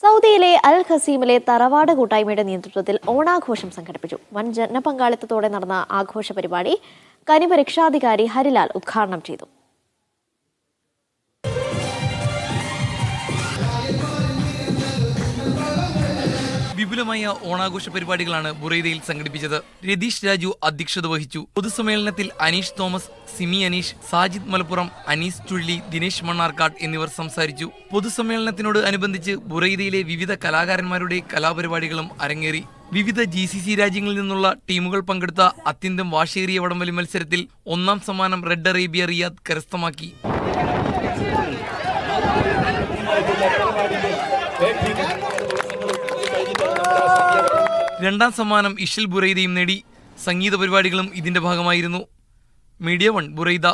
സൗദിയിലെ അൽ ഖസീമിലെ തറവാട് കൂട്ടായ്മയുടെ നേതൃത്വത്തിൽ ഓണാഘോഷം സംഘടിപ്പിച്ചു. വൻ ജനപങ്കാളിത്തത്തോടെ നടന്ന ആഘോഷ പരിപാടി കനിവ് രക്ഷാധികാരി ഹരിലാൽ ഉദ്ഘാടനം ചെയ്തു. വിപുലമായ ഓണാഘോഷ പരിപാടികളാണ് ബുറൈദയിൽ സംഘടിപ്പിച്ചത്. രതീഷ് രാജു അധ്യക്ഷത വഹിച്ചു. പൊതുസമ്മേളനത്തിൽ അനീഷ് തോമസ്, സിമി അനീഷ്, സാജിദ് മലപ്പുറം, അനീസ് ചുള്ളി, ദിനേശ് മണ്ണാർക്കാട് എന്നിവർ സംസാരിച്ചു. പൊതുസമ്മേളനത്തിനോട് അനുബന്ധിച്ച് ബുറൈദയിലെ വിവിധ കലാകാരന്മാരുടെ കലാപരിപാടികളും അരങ്ങേറി. വിവിധ GCC രാജ്യങ്ങളിൽ നിന്നുള്ള ടീമുകൾ പങ്കെടുത്ത അത്യന്തം വാശിയേറിയ വടംവലി മത്സരത്തിൽ ഒന്നാം സമ്മാനം റെഡ് അറേബ്യ റിയാദ് കരസ്ഥമാക്കി. രണ്ടാം സമ്മാനം ഇഷിൽ ബുറൈദയും നേടി. സംഗീത പരിപാടികളും ഇതിന്റെ ഭാഗമായിരുന്നു. Media 1 Buraidah.